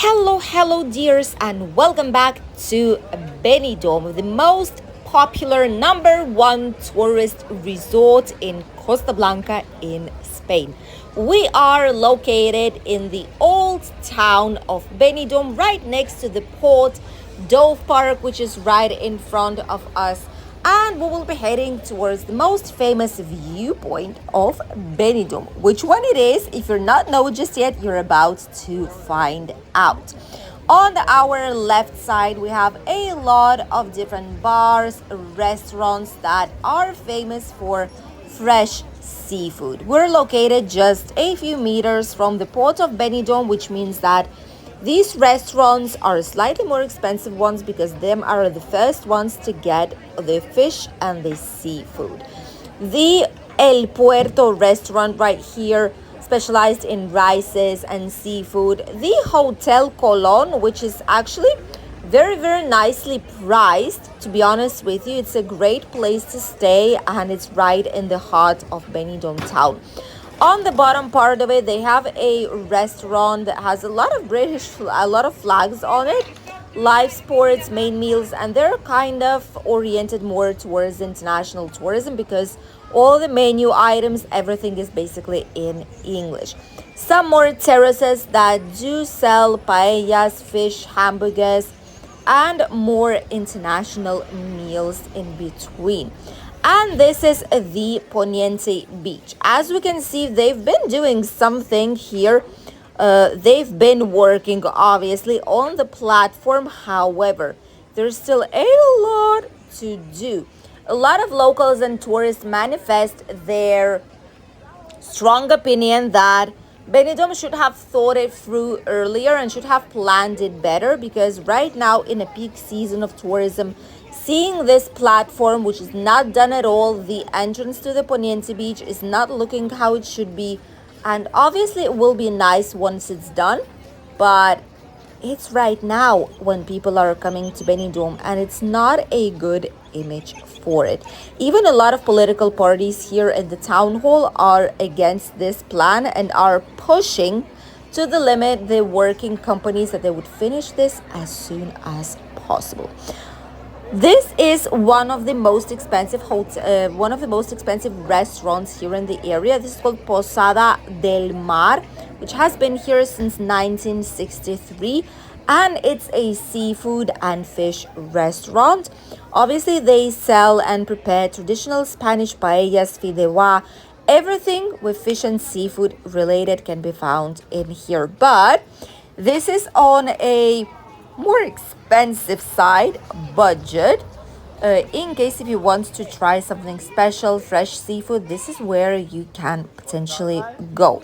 Hello, dears, and welcome back to Benidorm, the most popular number one tourist resort in Costa Blanca in Spain. We are located in the old town of Benidorm, right next to the port, Dove Park, which is right in front of us, and we will be heading towards the most famous viewpoint of Benidorm. Which one it is, if you're not know just yet, you're about to find out. On our left side, we have a lot of different bars, restaurants that are famous for fresh seafood. We're located just a few meters from the port of Benidorm, which means that these restaurants are slightly more expensive ones because them are the first ones to get the fish and the seafood. The El Puerto restaurant right here specialized in rices and seafood. The Hotel Colon, which is actually very nicely priced. To be honest with you, it's a great place to stay and it's right in the heart of Benidorm town. On the bottom part of it, they have a restaurant that has a lot of a lot of flags on it, live sports, main meals, and they're kind of oriented more towards international tourism because all the menu items, everything is basically in English. Some more terraces that do sell paellas, fish, hamburgers, and more international meals in between. And this is the Poniente Beach. As we can see, they've been doing something here. They've been working, obviously, on the platform. However, there's still a lot to do. A lot of locals and tourists manifest their strong opinion that Benidorm should have thought it through earlier and should have planned it better because right now in a peak season of tourism, seeing this platform, which is not done at all, the entrance to the Poniente Beach is not looking how it should be. And obviously it will be nice once it's done, but it's right now when people are coming to Benidorm and it's not a good image for it. Even a lot of political parties here in the town hall are against this plan and are pushing to the limit the working companies that they would finish this as soon as possible. This is one of the most expensive restaurants here in the area. This is called Posada del Mar, which has been here since 1963, and it's a seafood and fish restaurant. Obviously, they sell and prepare traditional Spanish paellas, fideuá. Everything with fish and seafood related can be found in here, but this is on a more expensive side budget. In case if you want to try something special, fresh seafood, this is where you can potentially go.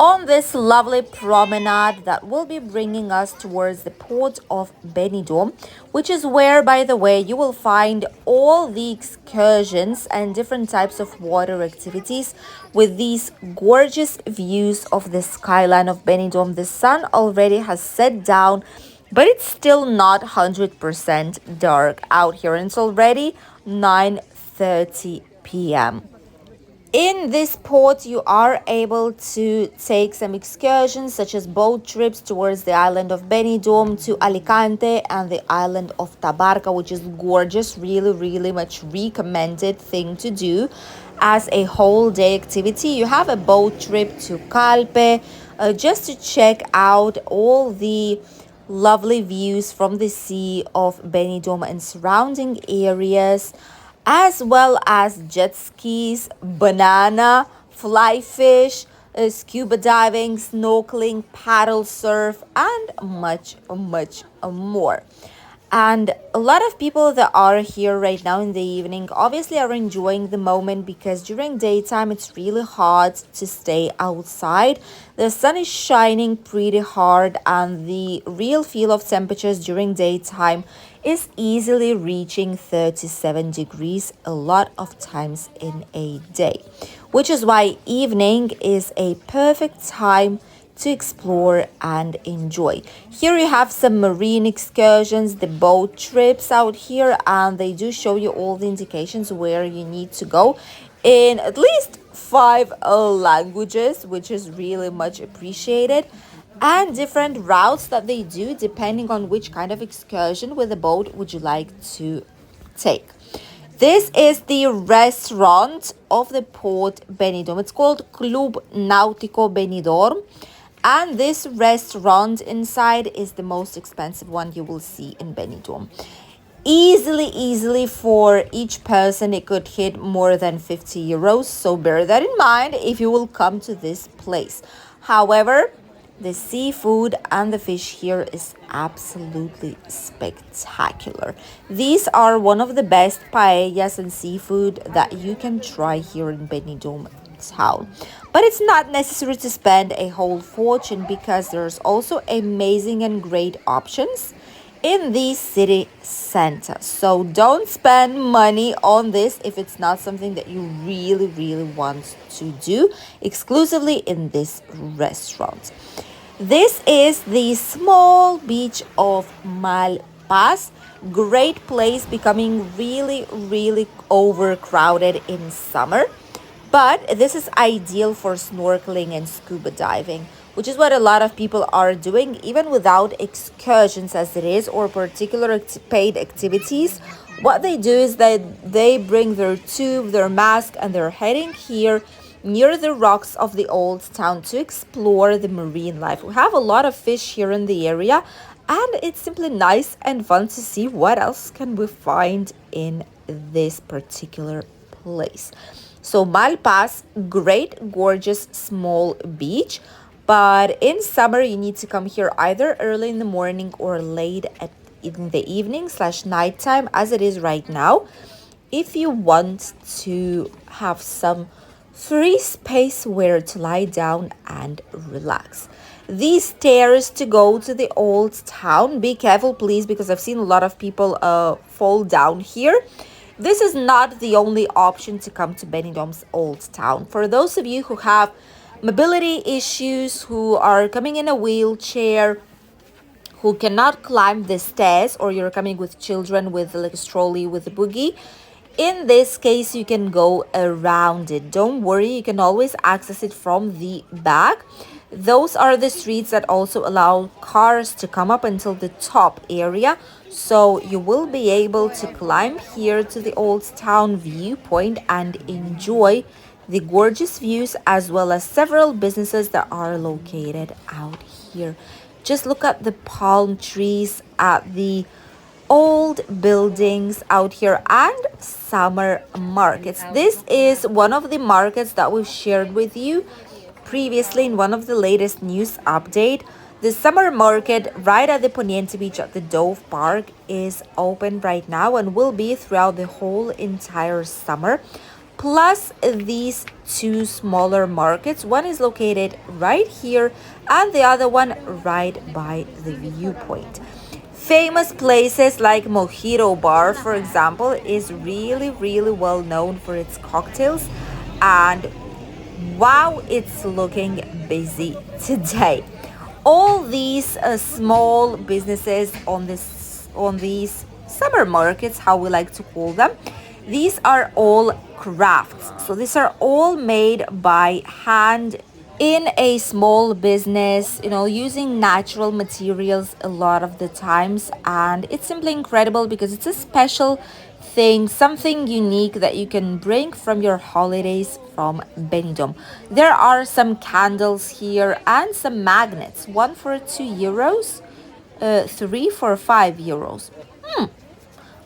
On this lovely promenade that will be bringing us towards the port of Benidorm, which is where, by the way, you will find all the excursions and different types of water activities with these gorgeous views of the skyline of Benidorm. The sun already has set down, but it's still not 100% dark out here, and it's already 9:30 p.m. In this port, you are able to take some excursions such as boat trips towards the island of Benidorm to Alicante and the island of Tabarca, which is gorgeous, really much recommended thing to do as a whole day activity. You have a boat trip to Calpe just to check out all the lovely views from the sea of Benidorm and surrounding areas, as well as jet skis, banana, fly fish, scuba diving, snorkeling, paddle surf, and much more. And a lot of people that are here right now in the evening obviously are enjoying the moment because during daytime it's really hard to stay outside. The sun is shining pretty hard and the real feel of temperatures during daytime is easily reaching 37 degrees a lot of times in a day, which is why evening is a perfect time to explore and enjoy. Here you have some marine excursions, the boat trips out here, and they do show you all the indications where you need to go in at least 5 languages, which is really much appreciated. and different routes that they do depending on which kind of excursion with the boat would you like to take. This is the restaurant of the Port Benidorm. It's called Club Nautico Benidorm. And this restaurant inside is the most expensive one you will see in Benidorm. Easily for each person, it could hit more than 50 euros. So bear that in mind if you will come to this place. However, the seafood and the fish here is absolutely spectacular. These are one of the best paellas and seafood that you can try here in Benidorm town. But it's not necessary to spend a whole fortune because there's also amazing and great options in the city center. So don't spend money on this if it's not something that you really want to do exclusively in this restaurant. This is the small beach of Malpaz. Great place, becoming really overcrowded in summer. But this is ideal for snorkeling and scuba diving, which is what a lot of people are doing, even without excursions as it is, or particular paid activities. What they do is that they bring their tube, their mask, and they're heading here near the rocks of the old town to explore the marine life. We have a lot of fish here in the area, and it's simply nice and fun to see what else can we find in this particular place. So Malpaz, great, gorgeous, small beach. But in summer, you need to come here either early in the morning or late in the evening / nighttime, as it is right now, if you want to have some free space where to lie down and relax. These stairs to go to the old town, be careful please, because I've seen a lot of people fall down here. This is not the only option to come to Benidorm's Old Town. For those of you who have mobility issues, who are coming in a wheelchair, who cannot climb the stairs, or you're coming with children with like a strolley with a boogie, in this case you can go around it. Don't worry, you can always access it from the back. Those are the streets that also allow cars to come up until the top area. So you will be able to climb here to the Old Town Viewpoint and enjoy the gorgeous views, as well as several businesses that are located out here. Just look at the palm trees, at the old buildings out here, and summer markets. This is one of the markets that we've shared with you previously in one of the latest news update. The summer market right at the Poniente Beach at the Dove Park is open right now and will be throughout the whole entire summer. Plus these two smaller markets. One is located right here and the other one right by the Viewpoint. Famous places like Mojito Bar, for example, is really well known for its cocktails, and wow, it's looking busy today. All these small businesses on these summer markets, how we like to call them, these are all crafts. So these are all made by hand in a small business, using natural materials a lot of the times. And it's simply incredible because it's a special thing, something unique that you can bring from your holidays from Benidorm. There are some candles here and some magnets, one for €2, three for €5.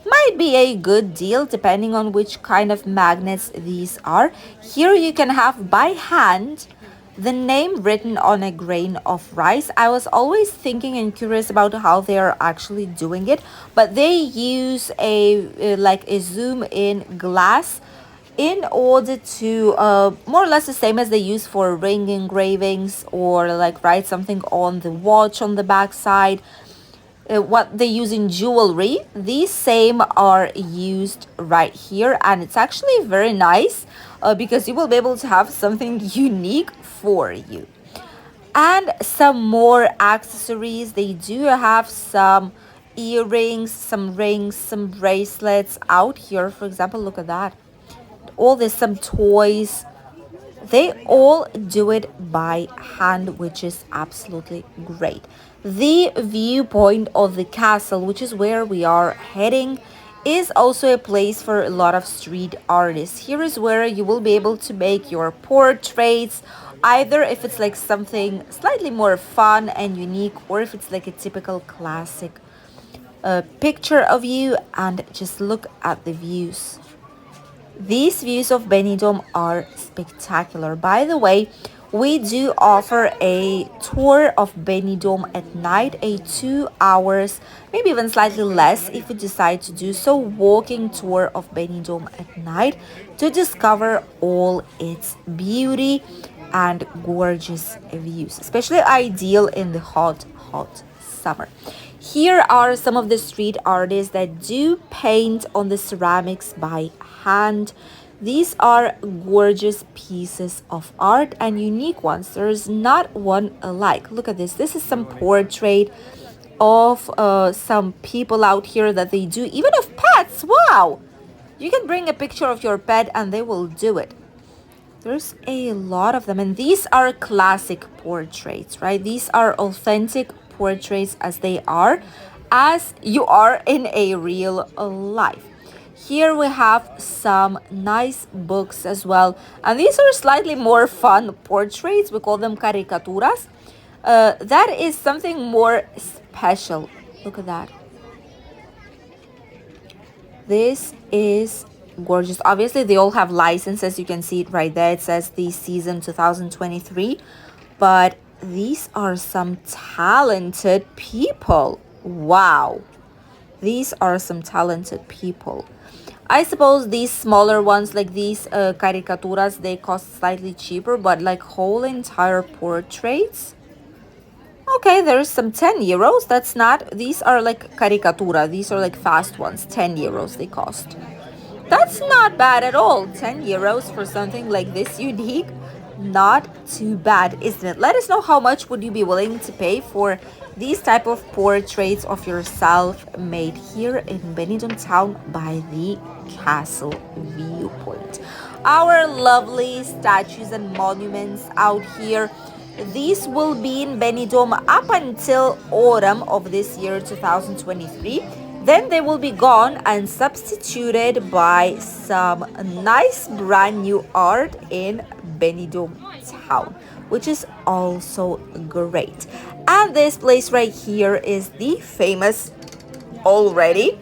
Might be a good deal depending on which kind of magnets these are. Here you can have by hand the name written on a grain of rice. I was always thinking and curious about how they are actually doing it, but they use a zoom in glass in order to more or less the same as they use for ring engravings, or like write something on the watch on the back side. What they use in jewelry, these same are used right here, and it's actually very nice because you will be able to have something unique for you. And some more accessories. They do have some earrings, some rings, some bracelets out here. For example, look at that. All this, some toys. They all do it by hand, which is absolutely great. The viewpoint of the castle, which is where we are heading, is also a place for a lot of street artists. Here is where you will be able to make your portraits, either if it's like something slightly more fun and unique, or if it's like a typical classic picture of you. And just look at the views. These views of Benidorm are spectacular. By the way, we do offer a tour of Benidorm at night, a 2 hours, maybe even slightly less if you decide to do so, walking tour of Benidorm at night to discover all its beauty and gorgeous views, especially ideal in the hot summer. Here are some of the street artists that do paint on the ceramics by hand. These are gorgeous pieces of art and unique ones. There's not one alike. Look at this. This is some portrait of some people out here that they do, even of pets. Wow! You can bring a picture of your pet and they will do it. There's a lot of them, and these are classic portraits, right? These are authentic portraits as you are in a real life. Here we have some nice books as well, and these are slightly more fun portraits. We call them caricaturas. That is something more special. Look at that. This is gorgeous. Obviously, they all have licenses. You can see it right there. It says the season 2023. But these are some talented people. Wow. These are some talented people. I suppose these smaller ones, like these caricaturas, they cost slightly cheaper, but like whole entire portraits. Okay, there's some 10 euros. That's not, these are like caricatura. These are like fast ones. 10 euros they cost. That's not bad at all. 10 euros for something like this unique. Not too bad, isn't it? Let us know how much would you be willing to pay for these type of portraits of yourself made here in Benidorm town by the castle viewpoint. Our lovely statues and monuments out here. These will be in Benidorm up until autumn of this year 2023. Then they will be gone and substituted by some nice brand new art in Benidorm town, which is also great. And this place right here is the famous already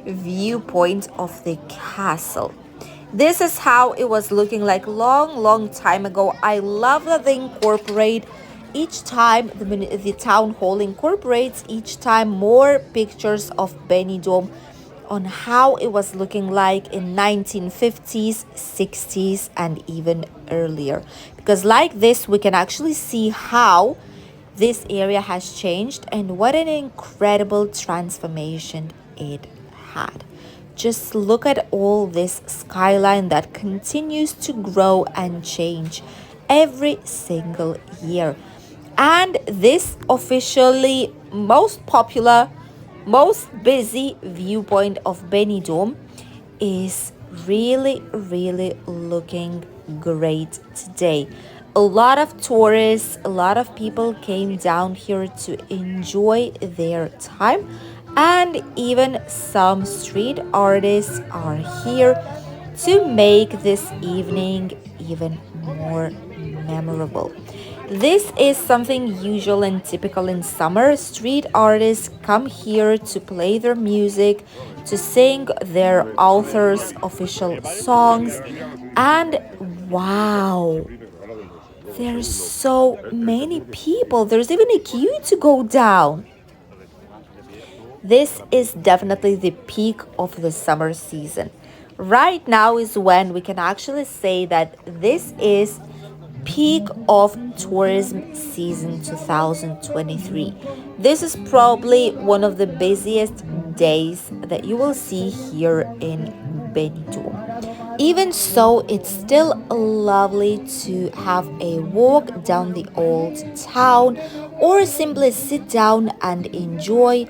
viewpoint of the castle. This is how it was looking like long time ago. I love that they incorporate each time the town hall incorporates each time more pictures of Benidorm on how it was looking like in 1950s, 60s, and even earlier. Because like this, we can actually see how this area has changed and what an incredible transformation it had. Just look at all this skyline that continues to grow and change every single year. And this officially most popular, most busy viewpoint of Benidorm is really looking great today. A lot of tourists, a lot of people came down here to enjoy their time, and even some street artists are here to make this evening even more memorable. This is something usual and typical in summer. Street artists come here to play their music, to sing their authors' official songs, and wow, there's so many people. There's even a queue to go down. This is definitely the peak of the summer season. Right now is when we can actually say that this is peak of tourism season 2023. This is probably one of the busiest days that you will see here in Benidorm. Even so, it's still lovely to have a walk down the old town or simply sit down and enjoy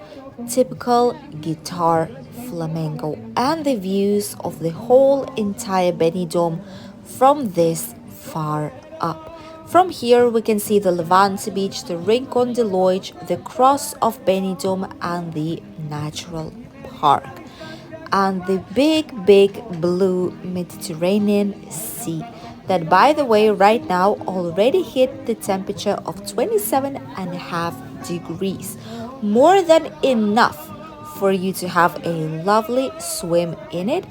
typical guitar flamenco and the views of the whole entire Benidorm from this far up. From here, we can see the Levante Beach, the Rincon de Loige, the Cross of Benidorm, and the Natural Park. And the big blue Mediterranean Sea that, by the way, right now already hit the temperature of 27.5 degrees, more than enough for you to have a lovely swim in it,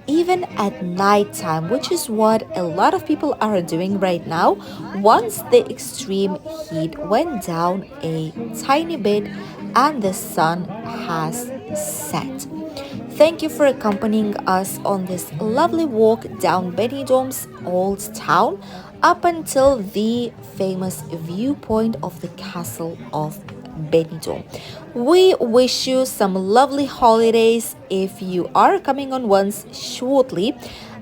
even at nighttime, which is what a lot of people are doing right now once the extreme heat went down a tiny bit and the sun has set. Thank you for accompanying us on this lovely walk down Benidorm's Old Town up until the famous viewpoint of the castle of Benidorm. We wish you some lovely holidays if you are coming on once shortly.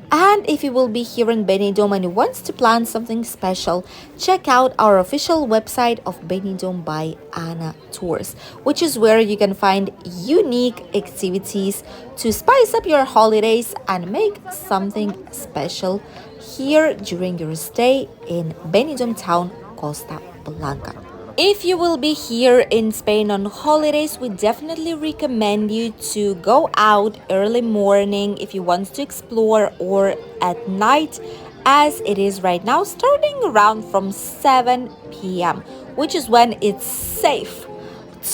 And if you will be here in Benidorm and you want to plan something special, check out our official website of Benidorm by Anna Tours, which is where you can find unique activities to spice up your holidays and make something special here during your stay in Benidorm town, Costa Blanca. If you will be here in Spain on holidays, we definitely recommend you to go out early morning if you want to explore, or at night as it is right now, starting around from 7 p.m., which is when it's safe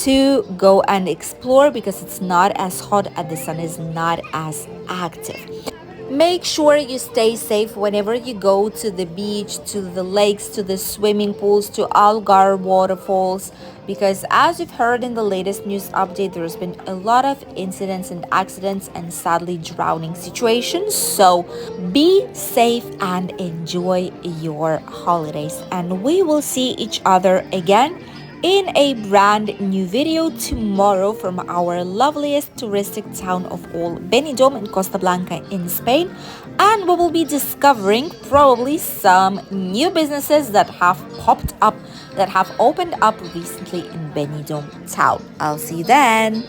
to go and explore because it's not as hot and the sun is not as active. Make sure you stay safe whenever you go to the beach, to the lakes, to the swimming pools, to Algar waterfalls, because as you've heard in the latest news update, there's been a lot of incidents and accidents and sadly drowning situations. So be safe and enjoy your holidays. And we will see each other again in a brand new video tomorrow from our loveliest touristic town of all, Benidorm in Costa Blanca in Spain. And we will be discovering probably some new businesses that have popped up, that have opened up recently in Benidorm town. I'll see you then.